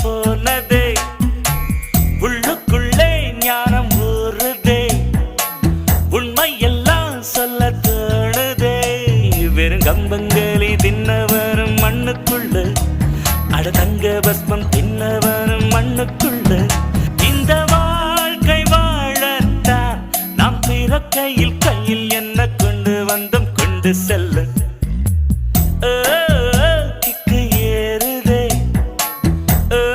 போனதே உள்ளுக்குள்ளே ஞானம் ஊறுதே உண்மையெல்லாம் சொல்ல தோணுதே வெறும் கம்பங்களி தின்னவரும் மண்ணுக்குள்ள அட தங்க பஸ்மம் தின்னவரும் மண்ணுக்குள்ள இந்த வாழ்க்கை வாழத்தான் நாம் பிறக்கையில்